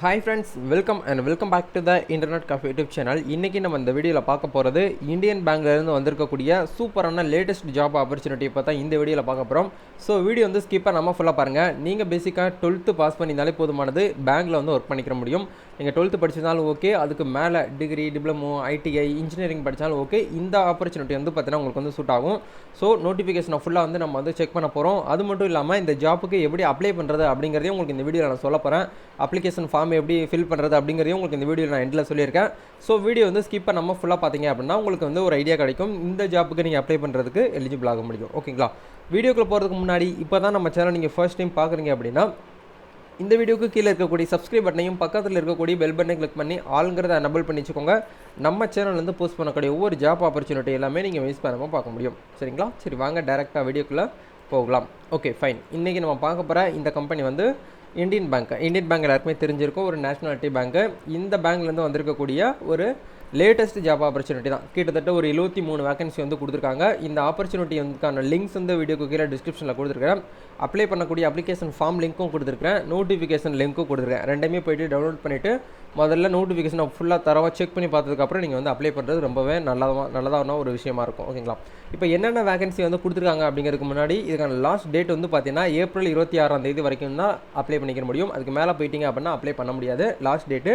Hi friends, welcome back to the Internet Cafe YouTube channel. இன்னைக்கு நம்ம இந்த வீடியோல பார்க்க போறது இந்தியன் பேங்க்ல இருந்து வந்திருக்கக்கூடிய சூப்பரான லேட்டஸ்ட் ஜாப் ஆப்பர்ச்சுனிட்டி பத்தி இந்த வீடியோல பார்க்க போறோம். சோ வீடியோ வந்து ஸ்கிப் பண்ணாம ஃபுல்லா பாருங்க. நீங்க பேசிக்கா 12th பாஸ் பண்ணினாலே போதுமானது பேங்க்ல வந்து வர்க் பண்ணிக்க முடியும். நீங்க 12th படிச்சிருந்தாலும் ஓகே, அதுக்கு மேல டிகிரி, டிப்ளமோ, ஐடிஐ, இன்ஜினியரிங் படிச்சாலும் ஓகே. இந்த ஆப்பர்ச்சுனிட்டி வந்து பார்த்தீங்கன்னா உங்களுக்கு வந்து சூட் ஆகும். சோ நோட்டிஃபிகேஷனை ஃபுல்லா வந்து நம்ம வந்து செக் பண்ண போறோம். அது மட்டும் இல்லாம இந்த ஜாப்புக்கு எப்படி அப்ளை பண்றது அப்படிங்கறதையும் உங்களுக்கு இந்த வீடியோல நான் சொல்ல போறேன். அப்ளிகேஷன் ஃபார்ம் எப்படி ஃபில் பண்ணுறது அப்படிங்கிறதையும் உங்களுக்கு இந்த வீடியோ நான் எண்டில் சொல்லியிருக்கேன். ஸோ வீடியோ வந்து ஸ்கிப் பண்ணாமல் ஃபுல்லாக பார்த்தீங்க அப்படின்னா உங்களுக்கு வந்து ஒரு ஐடியா கிடைக்கும். இந்த ஜாப்புக்கு நீங்கள் அப்ளை பண்ணுறதுக்கு எலிஜிபிள் ஆக முடியும். ஓகேங்களா? வீடியோக்குள்ளே போகிறதுக்கு முன்னாடி இப்போ தான் நம்ம சேனல் நீங்கள் ஃபர்ஸ்ட் டைம் பார்க்குறீங்க அப்படின்னா இந்த வீடியோக்கு கீழே இருக்கக்கூடிய சப்ஸ்கிரைப் பட்டனையும் பக்கத்தில் இருக்கக்கூடிய பெல் பட்டனை கிளிக் பண்ணி ஆளுங்கிறத எனபிள் பண்ணி வச்சுக்கோங்க. நம்ம சேனல்லேருந்து போஸ்ட் பண்ணக்கூடிய ஒவ்வொரு ஜாப் ஆப்பர்ச்சுனிட்டி எல்லாமே நீங்கள் மிஸ் பண்ணாமல் பார்க்க முடியும். சரிங்களா? சரி, வாங்க டேரெக்டாக வீடியோக்குள்ளே போகலாம். Okay fine. இன்றைக்கி நம்ம பார்க்க போகிற இந்த கம்பெனி வந்து இந்தியன் பேங்க் எல்லாருக்குமே தெரிஞ்சிருக்கும். ஒரு நேஷனாலிட்டி பேங்க்கு. இந்த பேங்க்லேருந்து வந்திருக்கக்கூடிய ஒரு லேட்டஸ்ட் ஜாப் ஆப்பர்ச்சுனிட்டி தான். கிட்டத்தட்ட ஒரு 73 வேகன்சி வந்து கொடுத்துருக்காங்க. இந்த ஆப்பர்ச்சுனிட்டி வந்துக்கான லிங்க்ஸ் வந்து வீடியோக்கு கீழே டிஸ்கிரிப்ஷனில் கொடுத்துருக்கேன். அப்ளை பண்ணக்கூடிய அப்ளிகேஷன் ஃபார்ம் லிங்க்கும் கொடுத்துருக்கேன், நோட்டிஃபிகேஷன் லிங்க்கும் கொடுத்துருக்கேன். ரெண்டுமே போய்ட்டு டவுன்லோட் பண்ணிவிட்டு முதல்ல நோட்டிஃபிகேஷனை ஃபுல்லாக தரவாக செக் பண்ணி பார்த்ததுக்கப்புறம் நீங்கள் வந்து அப்ளை பண்ணுறது ரொம்பவே நல்லதான ஒரு விஷயமா இருக்கும். ஓகேங்களா? இப்போ என்னென்ன வேகன்சி வந்து கொடுத்துருக்காங்க அப்படிங்கிறதுக்கு முன்னாடி இதுக்கான லாஸ்ட் டேட் வந்து பார்த்தீங்கன்னா ஏப்ரல் 26 வரைக்கும் தான் அப்ளை பண்ணிக்க முடியும். அதுக்கு மேலே போயிட்டீங்க அப்படின்னா அப்ளை பண்ண முடியாது. லாஸ்ட் டேட்டு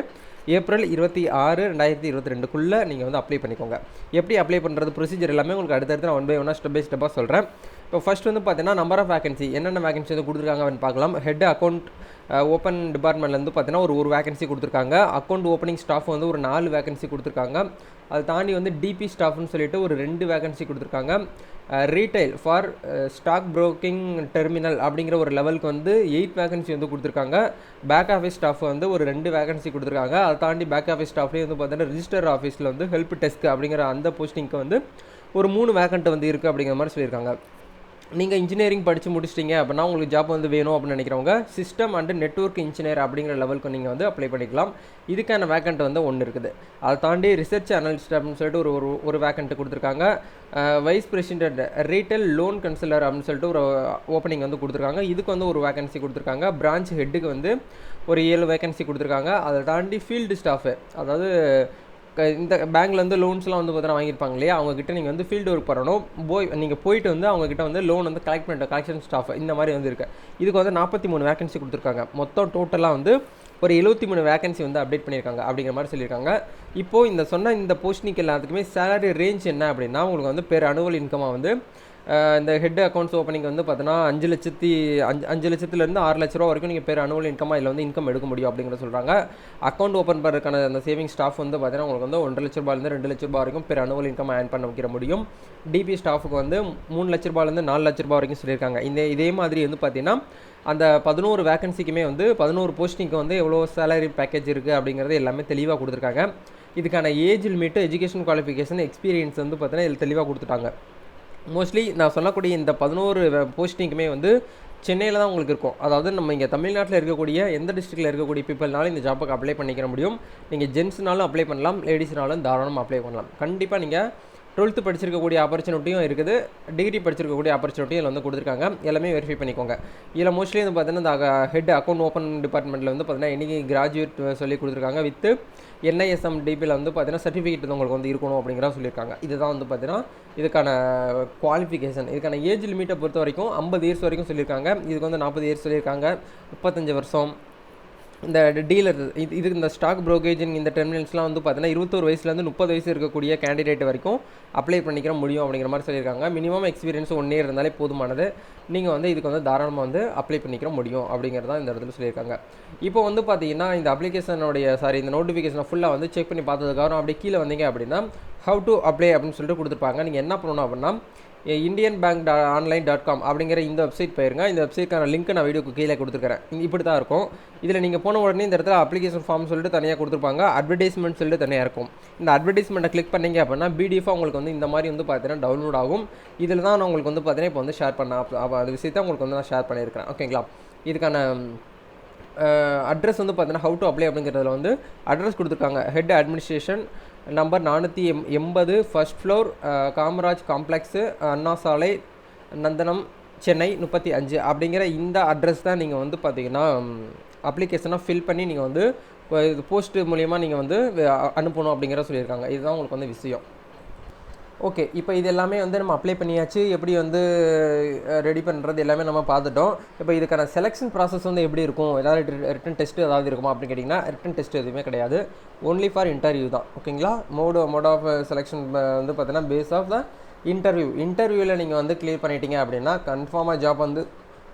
ஏப்ரல் 26, 2022க்குள்ளே நீங்கள் வந்து அப்ளை பண்ணிக்கோங்க. எப்படி அப்ளை பண்ணுறது ப்ரொசீஜர் எல்லாமே உங்களுக்கு அடுத்தடுத்து நான் 1 by 1 ஸ்டெப் பை ஸ்டெப்பாக சொல்கிறேன். இப்போ ஃபஸ்ட் வந்து பார்த்தீங்கன்னா நம்பர் ஆஃப் வேகன்சி என்னென்ன வேகன்சி வந்து கொடுத்துருக்காங்க அப்படின்னு பார்க்கலாம். ஹெட் அக்கௌண்ட் ஓப்பன் டிபார்ட்மெண்ட்லேருந்து பார்த்தீங்கன்னா ஒரு வேகன்சி கொடுத்துருக்காங்க. அக்கௌண்ட் ஓப்பனிங் ஸ்டாஃப் வந்து ஒரு 4 வேகன்சி கொடுத்துருக்காங்க. அதை தாண்டி வந்து டிபி ஸ்டாஃப்னு சொல்லிட்டு ஒரு 2 வேகன்சி கொடுத்துருக்காங்க. Retail for stock broking terminal அப்படிங்கிற ஒரு லெவலுக்கு வந்து 8 வேகன்சி வந்து கொடுத்துருக்காங்க. பேக் ஆஃபீஸ் ஸ்டாஃப் வந்து ஒரு 2 வேகன்சி கொடுத்துருக்காங்க. அதை தாண்டி பேக் ஆஃபீஸ் ஸ்டாஃப்லேயே வந்து பார்த்தீங்கன்னா ரிஜிஸ்டர் ஆஃபீஸில் வந்து ஹெல்ப் டெஸ்க் அப்படிங்கிற அந்த போஸ்டிங்க்கு வந்து ஒரு 3 வேகன்ட் வந்து இருக்குது அப்படிங்கிற மாதிரி சொல்லியிருக்காங்க. நீங்கள் இன்ஜினியரிங் படித்து முடிச்சிட்டிங்க அப்படின்னா உங்களுக்கு ஜாப் வந்து வேணும் அப்படின்னு நினைக்கிறவங்க சிஸ்டம் அண்ட் நெட்வொர்க் இன்ஜினியர் அப்படிங்கிற லெவலுக்கு நீங்கள் வந்து அப்ளை பண்ணிக்கலாம். இதுக்கான வேக்கண்ட் வந்து ஒன்று இருக்குது. அதை தாண்டி ரிசர்ச் அனலிஸ்ட் அப்படின்னு சொல்லிட்டு ஒரு வேக்கண்ட் கொடுத்துருக்காங்க. Vice president retail loan counsellor அப்படின்னு சொல்லிட்டு ஒரு ஓப்பனிங் வந்து கொடுத்துருக்காங்க. இதுக்கு வந்து ஒரு வேகன்சி கொடுத்துருக்காங்க. பிரான்ச் ஹெட்டுக்கு வந்து ஒரு 7 வேகன்சி கொடுத்துருக்காங்க. அதை தாண்டி ஃபீல்டு ஸ்டாஃபு, அதாவது இந்த பேங்க்லேருந்து லோன்ஸ்லாம் வந்து பார்த்தீங்கன்னா வாங்கியிருப்பாங்க இல்லையா, அவங்ககிட்ட நீங்கள் வந்து ஃபீல்டு ஒர்க் பண்ணணும். நீங்கள் போயிட்டு வந்து அவங்ககிட்ட வந்து லோன் வந்து கலெக்ஷன் ஸ்டாஃப் இந்த மாதிரி வந்து இருக்குது. இதுக்கு வந்து 43 வேகன்சி கொடுத்துருக்காங்க. மொத்தம் டோட்டலாக வந்து ஒரு 73 வேகன்சி வந்து அப்டேட் பண்ணியிருக்காங்க அப்படிங்கிற மாதிரி சொல்லியிருக்காங்க. இப்போது இந்த போஸ்டிங்க்கு எல்லாத்துக்குமே சேலரி ரேஞ்ச் என்ன அப்படின்னா உங்களுக்கு வந்து பெர் அனுவல் இன்கமாக வந்து இந்த ஹெட் அக்கௌண்ட்ஸ் ஓப்பனிங் வந்து பார்த்தீங்கன்னா 5 லட்சத்துலேருந்து 6 லட்ச ரூபா வரைக்கும் நீங்கள் பேர் அனுவல் இன்கமாக இதில் வந்து இன்கம் எடுக்க முடியும் அப்படிங்கிற சொல்கிறாங்க. அக்கௌண்ட் ஓப்பன் பண்ணுறதுக்கான அந்த சேவிங் ஸ்டாஃப் வந்து பார்த்தீங்கன்னா உங்களுக்கு வந்து 1.5 லட்ச ரூபாயிலேருந்து 2 லட்ச ரூபா வரைக்கும் பேர் அனுவல் இன்கம் ஆன் பண்ண வைக்கிற முடியும். டிபி ஸ்டாஃபுக்கு வந்து 3 லட்ச ரூபாயிலேருந்து 4 லட்ச ரூபா வரைக்கும் சொல்லியிருக்காங்க. இதே மாதிரி வந்து பார்த்தீங்கன்னா அந்த 11 வேகன்சிக்குமே வந்து 11 போஸ்டிங்க்கு வந்து எவ்வளோ சேலரி பேக்கேஜ் இருக்குது அப்படிங்கிறது எல்லாமே தெளிவாக கொடுத்துருக்காங்க. இதுக்கான age limit, education qualification, experience வந்து பார்த்தீங்கன்னா இதில் தெளிவாக கொடுத்துட்டாங்க. மோஸ்ட்லி நான் சொல்லக்கூடிய இந்த 11 போஸ்டிங்குமே வந்து சென்னையில் தான் உங்களுக்கு இருக்கும். அதாவது நம்ம இங்கே தமிழ்நாட்டில் இருக்கக்கூடிய எந்த டிஸ்ட்ரிக்டில் இருக்கக்கூடிய பீப்பிள்னாலும் இந்த ஜாப்புக்கு அப்ளை பண்ணிக்கிற முடியும். நீங்கள் ஜென்ஸ்னாலும் அப்ளை பண்ணலாம், லேடிஸ்னாலும் தாராளமாக அப்ளை பண்ணலாம். கண்டிப்பாக நீங்கள் 12th படிச்சிருக்கக்கூடிய ஆப்பர்ச்சுனிட்டியும் இருக்குது, டிகிரி படிச்சிருக்கக்கூடிய ஆப்பர்ச்சுனிட்டியும் இதில் வந்து கொடுத்துருக்காங்க. எல்லாமே வெரிஃபை பண்ணிக்கோங்க. இதில் மோஸ்ட்லி வந்து பார்த்தீங்கன்னா இந்த ஹெட் அக்கௌண்ட் ஓப்பன் டிபார்ட்மெண்ட்டில் வந்து பார்த்தீங்கன்னா இன்றைக்கி கிராஜுவேட் சொல்லி கொடுத்துருக்காங்க. வித்து NISM டிபியில் வந்து பார்த்தீங்கன்னா சர்டிஃபிகேட் வந்து உங்களுக்கு வந்து இருக்கணும் அப்படிங்கிற சொல்லியிருக்காங்க. இதுதான் வந்து பார்த்தீங்கன்னா இதுக்கான குவாலிஃபிகேஷன். இதுக்கான ஏஜ் லிமிட்டை பொறுத்த வரைக்கும் 50 இயர்ஸ் வரைக்கும் சொல்லியிருக்காங்க. இதுக்கு வந்து 40 இயர்ஸ் சொல்லியிருக்காங்க. 35 வருஷம். இந்த டீலர் இதுக்கு இந்த ஸ்டாக் ப்ரோக்கேஜிங் இந்த டெர்மினல்ஸ்லாம் வந்து பார்த்தீங்கன்னா 21 வயசுலேருந்து 30 வயசு இருக்கக்கூடிய கேண்டிடேட் வரைக்கும் அப்ளை பண்ணிக்கிற முடியும் அப்படிங்கிற மாதிரி சொல்லியிருக்காங்க. மினிமம் எக்ஸ்பீரியன்ஸ் 1 இயர் இருந்தாலே போதுமானது. நீங்கள் வந்து இதுக்கு வந்து தாராளமாக வந்து அப்ளை பண்ணிக்கிற முடியும் அப்படிங்கிறதான் இந்த இடத்துல சொல்லியிருக்காங்க. இப்போ வந்து பார்த்தீங்கன்னா இந்த இந்த நோட்டிஃபிகேஷனை ஃபுல்லாக வந்து செக் பண்ணி பார்த்ததுக்கப்புறம் அப்படியே கீழே வந்தீங்க அப்படின்னா ஹவ் டு அப்ளை அப்படின்னு சொல்லிட்டு கொடுத்துருப்பாங்க. நீங்கள் என்ன பண்ணணும் அப்படின்னா indianbank.online.com அப்படிங்கிற இந்த வெப்சைட் போயிருங்க. இந்த வெப்சைட்க்கான லிங்க் நான் வீடியோக்கு கீழே கொடுத்துருக்கிறேன். இப்படி தான் இருக்கும். இதில் நீங்கள் போன உடனே இந்த இடத்துல அப்ளிகேஷன் ஃபார்ம் சொல்லிட்டு தனியாக கொடுத்துருப்பாங்க, அட்வர்டைஸ்மெண்ட் சொல்லிட்டு தனியாக இருக்கும். இந்த அட்வர்டைஸ்மெண்ட்டை கிளிக் பண்ணிங்க அப்படின்னா பிடிஎஃபாக உங்களுக்கு வந்து இந்த மாதிரி வந்து பார்த்தீங்கன்னா டவுன்லோட் ஆகும். இதில் தான் நான் உங்களுக்கு வந்து பார்த்தீங்கன்னா இப்போ வந்து ஷேர் அந்த விஷயத்தை உங்களுக்கு வந்து நான் ஷேர் பண்ணியிருக்கிறேன். ஓகேங்களா? இதுக்கான அட்ரஸ் வந்து பார்த்தீங்கன்னா ஹவு டு அப்ளை அப்படிங்கிறதுல வந்து அட்ரஸ் கொடுத்துருக்காங்க. Head administration number 480 first floor, Kamaraj complex, Anna Salai, Nandanam, Chennai 35 அப்படிங்கிற இந்த அட்ரஸ் தான் நீங்கள் வந்து பார்த்தீங்கன்னா அப்ளிகேஷனாக ஃபில் பண்ணி நீங்கள் வந்து இது போஸ்ட் மூலிமா நீங்கள் வந்து அனுப்பணும் அப்படிங்கிற சொல்லியிருக்காங்க. இதுதான் உங்களுக்கு வந்து விஷயம். ஓகே, இப்போ இது எல்லாமே வந்து நம்ம அப்ளை பண்ணியாச்சு. எப்படி வந்து ரெடி பண்ணுறது எல்லாமே நம்ம பார்த்துட்டோம். இப்போ இதுக்கான செலெக்ஷன் ப்ராசஸ் வந்து எப்படி இருக்கும், ஏதாவது ரிட்டன் டெஸ்ட்டு ஏதாவது இருக்குமா அப்படின்னு கேட்டிங்கன்னா, ரிட்டன் டெஸ்ட் எதுவுமே கிடையாது. ஒன்லி ஃபார் இன்டர்வியூ தான். ஓகேங்களா? மோட் ஆஃப் செலெக்ஷன் வந்து பார்த்தீங்கன்னா பேஸ் ஆஃப் த இன்டர்வியூவில் நீங்கள் வந்து கிளியர் பண்ணிட்டீங்க அப்படின்னா கன்ஃபார்மாக ஜாப் வந்து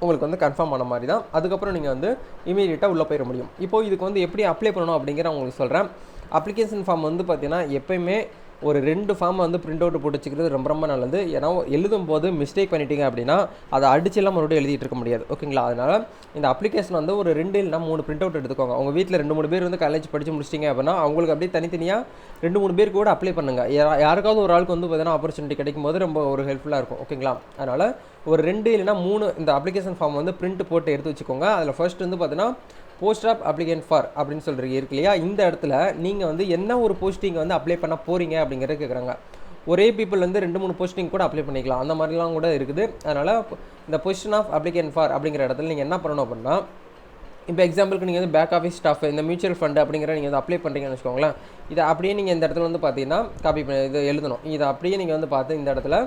உங்களுக்கு வந்து கன்ஃபார்ம் ஆன மாதிரி தான். அதுக்கப்புறம் நீங்கள் வந்து இமீடியட்டாக உள்ளே போயிட முடியும். இப்போது இதுக்கு வந்து எப்படி அப்ளை பண்ணணும் அப்படிங்கிற உங்களுக்கு சொல்கிறேன். அப்ளிகேஷன் ஃபார்ம் வந்து பார்த்தீங்கன்னா எப்போயுமே ஒரு 2 ஃபார்மை வந்து பிரிண்ட் அவுட் போட்டு வச்சுக்கிறது ரொம்ப ரொம்ப நல்லது. ஏன்னா எழுதும் போது மிஸ்டேக் பண்ணிட்டீங்க அப்படின்னா அதை அடிச்செல்லாம் மறுபடியும் எழுதிட்டு இருக்க முடியாது. ஓகேங்களா? அதனால் இந்த அப்ளிகேஷன் வந்து ஒரு 2 இல்லைனா 3 பிரிண்ட் அவுட் எடுத்துக்கோங்க. உங்கள் வீட்டில் 2-3 பேர் வந்து காலேஜ் படித்து முடிச்சிட்டிங்க அப்படின்னா அவங்களுக்கு அப்படியே தனித்தனியாக 2-3 பேருக்கு கூட அப்ளை பண்ணுங்கள். யாருக்காவது ஒரு ஆளுக்கு வந்து பார்த்தீங்கன்னா ஆப்பர்ச்சுனிட்டி கிடைக்கும் போது ரொம்ப ஒரு ஹெல்ப்ஃபுல்லாக இருக்கும். ஓகேங்களா? அதனால் ஒரு 2 இல்லைனா 3 இந்த அப்ளிகேஷன் ஃபார்ம் வந்து பிரிண்ட் போட்டு எடுத்து வச்சுக்கோங்க. அதில் ஃபர்ஸ்ட் வந்து பார்த்தீங்கன்னா போஸ்ட் ஆஃப் அப்ளிகேண்ட் ஃபார் அப்படின்னு சொல்கிறீங்க இருக்கு இல்லையா? இந்த இடத்துல நீங்கள் வந்து என்ன ஒரு போஸ்டிங் வந்து அப்ளை பண்ண போகிறீங்க அப்படிங்கிறத கேட்குறாங்க. ஒரே பீப்புள் வந்து 2-3 போஸ்டிங் கூட அப்ளை பண்ணிக்கலாம். அந்த மாதிரிலாம் கூட இருக்குது. அதனால் இந்த பொசிஷன் ஆஃப் அப்ளிகேண்ட் ஃபார் அப்படிங்கிற இடத்துல நீங்கள் என்ன பண்ணணும் அப்படின்னா, இப்போ எக்ஸாம்பிளுக்கு நீங்கள் வந்து பேக் ஆஃபீஸ் ஸ்டாஃப், இந்த மியூச்சுவல் ஃபண்டு அப்படிங்கிற நீங்கள் வந்து அப்ளை பண்ணுறீங்கன்னு வச்சுக்கோங்களேன். இதை அப்படியே நீங்கள் இந்த இடத்துல வந்து பார்த்தீங்கன்னா காப்பி பண்ணி இது எழுதணும். இதை அப்படியே நீங்கள் வந்து பார்த்து இந்த இடத்துல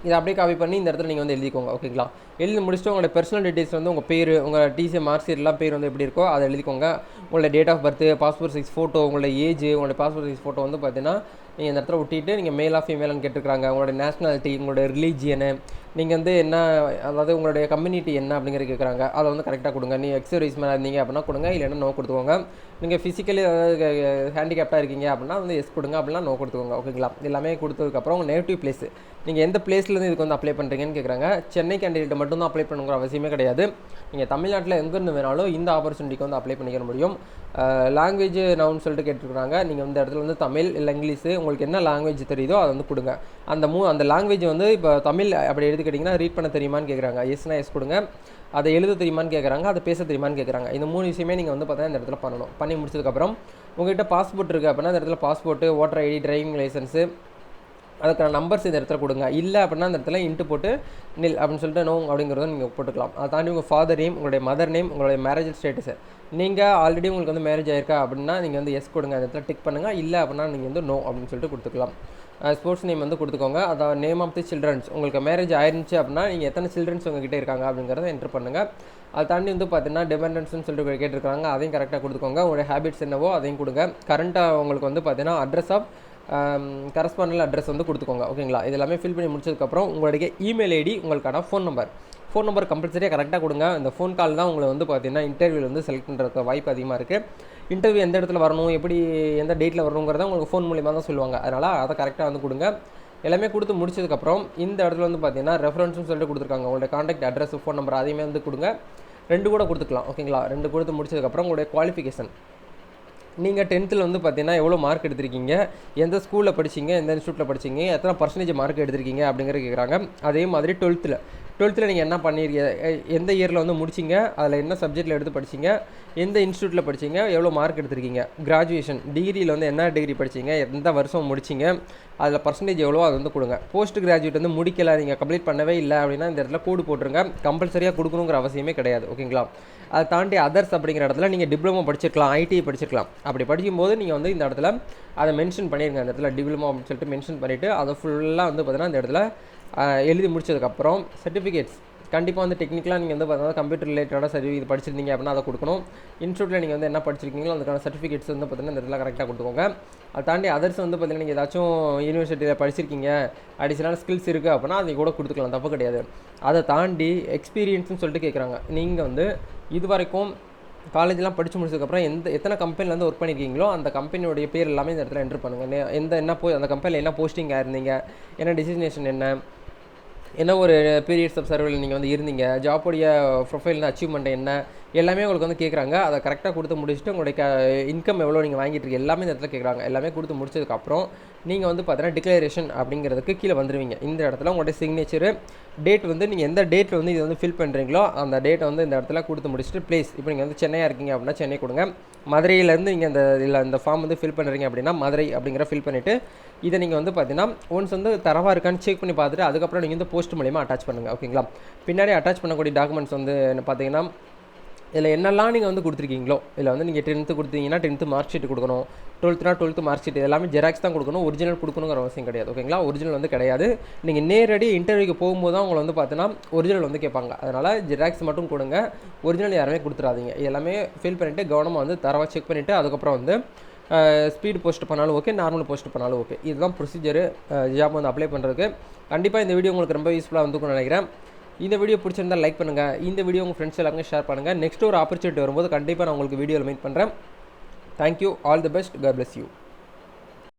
இதை அப்படியே காப்பி பண்ணி இந்த இடத்துல நீங்கள் வந்து எழுதிக்கோங்க. ஓகேங்களா? எழுதி முடிச்சுட்டு உங்களோட பர்சனல் டீட்டெயில்ஸ் வந்து உங்கள் பேர், உங்கள் டிசி மார்க் ஷீட்லாம் பேர் வந்து எப்படி இருக்கோ அதை எழுதிக்கோங்க. உங்களோட date of birth, passport size photo, உங்களோட ஏஜ், உங்களோட பாஸ்போர்ட் சைஸ் ஃபோட்டோ வந்து பார்த்தீங்கன்னா நீங்கள் இந்த இடத்துல ஒட்டிட்டு நீங்கள் மேலாக ஃபீமேலான்னு கேட்டுருக்காங்க. உங்களோட நேஷனாலிட்டி, உங்களோட ரிலீஜியனு, நீங்கள் வந்து என்ன, அதாவது உங்களுடைய கம்யூனிட்டி என்ன அப்படிங்கிறது கேட்குறாங்க. அதை வந்து கரெக்டாக கொடுங்க. நீங்கள் எக்ஸர்வைஸ் மேலே இருந்தீங்க அப்படின்னா கொடுங்க, இல்லைன்னா நோ கொடுத்துக்கோங்க. நீங்கள் ஃபிசிக்கலி ஹேண்டிகேப்டாக இருக்கீங்க அப்படின்னா வந்து எஸ் கொடுங்க, அப்படின்னா நோ கொடுத்துக்கோங்க. ஓகேங்களா? எல்லாமே கொடுத்ததுக்கப்புறம் உங்கள் நேட்டிவ் பிளேஸ், நீங்கள் எந்த பிளேஸ்லேருந்து இதுக்கு வந்து அப்ளை பண்ணுறீங்கன்னு கேட்குறாங்க. சென்னை கேண்டிடேட் மட்டும் தான் அப்ளை பண்ணுங்கிற அவசியமே கிடையாது. நீங்கள் தமிழ்நாட்டில் எங்கேருந்து வேணாலும் இந்த ஆப்பர்ச்சுனிட்டிக்கு வந்து அப்ளை பண்ணிக்க முடியும். லாங்குவேஜ் நவுன்னு சொல்லிட்டு கேட்டுருக்காங்க. நீங்கள் இந்த இடத்துல வந்து தமிழ் இல்லை இங்கிலீஷு, உங்களுக்கு என்ன லாங்குவேஜ் தெரியுதோ அதை வந்து கொடுங்க. அந்த லாங்குவேஜ் வந்து இப்போ தமிழ் அப்படி எடுத்துக்கிட்டிங்கன்னா ரீட் பண்ண தெரியுமான்னு கேட்குறாங்க. எஸ்னா எஸ் கொடுங்க. அதை எழுத தெரியுமான்னு கேட்குறாங்க. அதை பேச தெரியுமான்னு கேட்குறாங்க. இந்த 3 விஷயமே நீங்கள் வந்து பார்த்தீங்கன்னா இந்த இடத்துல பண்ணணும். பண்ணி முடிச்சதுக்கப்புறம் உங்கள்கிட்ட பாஸ்போர்ட் இருக்குது அப்படின்னா இந்த இடத்துல passport, voter ID, driving licence, அதுக்கான நம்பர்ஸ் இந்த இடத்துல கொடுங்க. இல்லை அப்படின்னா அந்த இடத்துல இன்ட்டு போட்டு நில் அப்படின்னு சொல்லிட்டு நோ அப்படிங்கிறத நீங்கள் போட்டுக்கலாம். அதை தாண்டி உங்கள் ஃபாதர் நேம், உங்களுடைய மதர் நேம், உங்களுடைய மேரேஜ் ஸ்டேட்டஸு, நீங்கள் ஆல்ரெடி உங்களுக்கு வந்து மேரேஜ் ஆயிருக்கா அப்படின்னா நீங்கள் வந்து எஸ் கொடுங்க. அந்த இடத்துல டிக் பண்ணுங்கள். இல்லை அப்படின்னா நீங்கள் வந்து நோ அப்படின்னு சொல்லிட்டு கொடுத்துக்கலாம். ஸ்போர்ட்ஸ் நேம் வந்து கொடுத்துக்கோங்க. அதாவது நேம் ஆஃப் தி சில்ட்ரன்ஸ், உங்களுக்கு மேரேஜ் ஆயிருந்துச்சு அப்படின்னா நீங்கள் எத்தனை சில்ட்ரன்ஸ் உங்ககிட்ட இருக்காங்க அப்படிங்கிறத என்ட்ரு பண்ணுங்கள். அதை தாண்டி வந்து பார்த்தீங்கன்னா டிபெண்டன்ஸ்னு சொல்லிட்டு கேட்டிருக்காங்க. அதையும் கரெக்டாக கொடுத்துக்கோங்க. உங்களுடைய ஹேபிட்ஸ் என்னவோ அதையும் கொடுங்க. கரண்ட்டாக உங்களுக்கு வந்து பார்த்தீங்கன்னா அட்ரஸ் ஆஃப் கரஸ்பாண்டல் அட்ரஸ் வந்து கொடுத்துக்கோங்க. ஓகேங்களா? இது எல்லாமே ஃபில் பண்ணி முடிச்சதுக்கப்புறம் உங்களுடைய இமெயில் ஐடி, உங்களுக்கான ஃபோன் நம்பர் கம்பல்சரியாக கரெக்டாக கொடுங்க. இந்த ஃபோன் கால் தான் உங்களை வந்து பார்த்தீங்கன்னா இன்டர்வியூவில் வந்து செலக்ட் பண்ணுறதுக்கு வாய்ப்பு அதிகமாக இருக்குது. இன்டர்வியூ எந்த இடத்துல வரணும், எப்படி எந்த டேட்டில் வரணுங்கிறத உங்களுக்கு ஃபோன் மூலிமா தான் சொல்லுவாங்க. அதனால் அதை கரெக்டாக வந்து கொடுங்க. எல்லாமே கொடுத்து முடிச்சதுக்கப்புறம் இந்த இடத்துல வந்து பார்த்தீங்கன்னா ரெஃபரன்ஸ்னு சொல்லிட்டு கொடுத்துருக்காங்க. உங்களுடைய காண்டாக்ட் அட்ரஸ், ஃபோன் நம்பர் அதையுமே வந்து கொடுங்க. 2 கூட கொடுத்துக்கலாம். ஓகேங்களா? 2 கொடுத்து முடிச்சதுக்கப்புறம் உங்களுடைய குவாலிஃபிகேஷன், நீங்கள் 10th வந்து பார்த்தீங்கன்னா எவ்வளோ மார்க் எடுத்திருக்கீங்க, எந்த ஸ்கூலில் படிச்சிங்க, எந்த இன்ஸ்டியூட்டில் படிச்சிங்க, எத்தனை பர்சன்டேஜ் மார்க் எடுத்திருக்கீங்க அப்படிங்கிறது கேட்குறாங்க. அதே மாதிரி 12th நீங்கள் என்ன பண்ணியிருக்கீங்க, எந்த இயரில் வந்து முடிச்சிங்க, அதில் என்ன சப்ஜெக்டில் எடுத்து படிச்சிங்க, எந்த இன்ஸ்டியூட்டில் படிச்சிங்க, எவ்வளோ மார்க் எடுத்திருக்கீங்க, கிராஜுவேஷன் டிகிரியில் வந்து என்ன டிகிரி படிச்சிங்க, எந்த வருஷம் முடிச்சிங்க, அதில் பர்சன்டேஜ் எவ்வளோ அது வந்து கொடுங்க. போஸ்ட் கிராஜுவேட் வந்து முடிக்கலை, நீங்கள் கம்ப்ளீட் பண்ணவே இல்லை அப்படின்னா இந்த இடத்துல கோடு போட்டுருங்க. கம்பல்சரியாக கொடுக்கணுங்கிற அவசியமே கிடையாது. ஓகேங்களா? அதை தாண்டி அதர்ஸ் அப்படிங்கிற இடத்துல நீங்கள் டிப்ளமோ படிச்சிருக்கலாம், ஐடிஐ படிச்சிருக்கலாம். அப்படி படிக்கும்போது நீங்கள் வந்து இந்த இடத்துல அதை மென்ஷன் பண்ணிடுங்க. அந்த இடத்துல டிப்ளமோ அப்படின்னு சொல்லிட்டு மென்ஷன் பண்ணிவிட்டு அதை ஃபுல்லாக வந்து பார்த்தீங்கன்னா இந்த இடத்துல எழுதி முடிச்சதுக்கப்புறம் சர்டிஃபிகேட்ஸ் கண்டிப்பாக வந்து டெக்னிக்கலாக நீங்கள் வந்து பார்த்தீங்கன்னா கம்ப்யூட்டர் ரிலேட்டடாக இது படிச்சிருந்தீங்க அப்படின்னா அதை கொடுக்கணும். இன்ஸ்டியூட்டில் நீங்கள் வந்து என்ன படிச்சிருக்கீங்களோ அதுக்கான சர்டிஃபிகேட்ஸ் வந்து பார்த்தீங்கன்னா இந்த இடத்துல கரெக்டாக கொடுத்துக்கோங்க. அதை தாண்டி அதர்ஸ் வந்து பார்த்தீங்கன்னா நீங்கள் ஏதாச்சும் யூனிவர்சிட்டியில் படிச்சிருக்கீங்க, அடிஷனல் ஸ்கில்ஸ் இருக்குது அப்படின்னா அதை கூட கொடுத்துக்கலாம், தப்பு கிடையாது. அதை தாண்டி எக்ஸ்பீரியன்ஸ்னு சொல்லிட்டு கேட்குறாங்க. நீங்கள் வந்து இது வரைக்கும் காலேஜ்லாம் படித்து முடிச்சதுக்கப்புறம் எத்தனை கம்பெனியில் வந்து ஒர்க் பண்ணியிருக்கீங்களோ அந்த கம்பெனியோடைய பேர் எல்லாமே இந்த இடத்துல என்ட்ரு பண்ணுங்கள். அந்த கம்பெனியில் என்ன போஸ்டிங்காக இருந்தீங்க, என்ன டெசிக்னேஷன் என்ன ஒரு பீரியட்ஸ் ஆஃப் சர்வேல நீங்கள் வந்து இருந்தீங்க, ஜாப்புடைய ப்ரொஃபைல் அச்சீவ்மெண்ட் என்ன, எல்லாமே உங்களுக்கு வந்து கேட்குறாங்க. அதை கரெக்டாக கொடுத்து முடிச்சுட்டு உங்களுடைய இன்கம் எவ்வளோ நீங்கள் வாங்கிட்டு இருக்கீங்க எல்லாமே இந்த இடத்துல கேட்குறாங்க. எல்லாமே கொடுத்து முடிச்சதுக்கப்புறம் நீங்கள் வந்து பார்த்தீங்கன்னா டிக்ளரேஷன் அப்படிங்கிறதுக்கு கீழே வந்துடுவீங்க. இந்த இடத்துல உங்களுடைய சிக்னேச்சரு, டேட் வந்து நீங்கள் எந்த டேட்டில் வந்து இது வந்து ஃபில் பண்ணுறீங்களோ அந்த டேட்டை வந்து இந்த இடத்துல கொடுத்து முடிச்சுட்டு பிளேஸ், இப்போ நீங்கள் வந்து சென்னையாக இருக்கீங்க அப்படின்னா சென்னை கொடுங்க. மதுரையிலேருந்து நீங்கள் இந்த ஃபார்ம் வந்து ஃபில் பண்ணுறீங்க அப்படின்னா மதுரை அப்படிங்கிற ஃபில் பண்ணிவிட்டு இதை நீங்கள் வந்து பார்த்தீங்கன்னா ஒன்ஸ் வந்து தரவாக இருக்கான்னு செக் பண்ணி பார்த்துட்டு அதுக்கப்புறம் நீங்கள் வந்து போஸ்ட் மூலிமா அட்டாச் பண்ணுங்கள். ஓகேங்களா? பின்னாடி அட்டாச் பண்ணக்கூடிய டாக்குமெண்ட்ஸ் வந்து பார்த்தீங்கன்னா இதில் என்னெல்லாம் நீங்கள் வந்து கொடுத்துருக்கீங்களோ, இதில் வந்து நீங்கள் 10th கொடுத்தீங்கன்னா 10th மார்க் ஷீட் கொடுக்கணும், 12th 12th மார்க் ஷீட் எல்லாமே ஜெராக்ஸ் தான் கொடுக்கணும், ஒரிஜினல் கொடுக்கணுங்கிற அவசியம் கிடையாது. ஓகேங்களா, ஒரிஜினல் வந்து கிடையாது. நீங்கள் நேரடி இன்டர்வியூக்கு போகும்போது தான் உங்களை வந்து பார்த்தீங்கன்னா ஒரிஜினல் வந்து கேட்பாங்க. அதனால் ஜெராக்ஸ் மட்டும் கொடுங்க, ஒரிஜினல் யாருமே கொடுத்துடாதீங்க. எல்லாமே ஃபில் பண்ணிவிட்டு கவனமாக வந்து தரவாக செக் பண்ணிவிட்டு அதுக்கப்புறம் வந்து ஸ்பீடு போஸ்ட் பண்ணாலும் ஓகே, நார்மல் போஸ்ட் பண்ணாலும் ஓகே. இதுதான் ப்ரொசீஜரு ஜாப் வந்து அப்ளை பண்ணுறதுக்கு. கண்டிப்பாக இந்த வீடியோ உங்களுக்கு ரொம்ப யூஸ்ஃபுல்லாக வந்துக்கும்னு நினைக்கிறேன். இந்த வீடியோ பிடிச்சிருந்தால் லைக் பண்ணுங்கள், இந்த வீடியோ உங்கள் ஃப்ரெண்ட்ஸ் எல்லாருமே ஷேர் பண்ணுங்கள். நெக்ஸ்ட் ஒரு ஆப்பர்ச்சுனிட்டி வரும்போது கண்டிப்பாக நான் உங்களுக்கு வீடியோவில் மீட் பண்ணுறேன். Thank you, all the best, God bless you.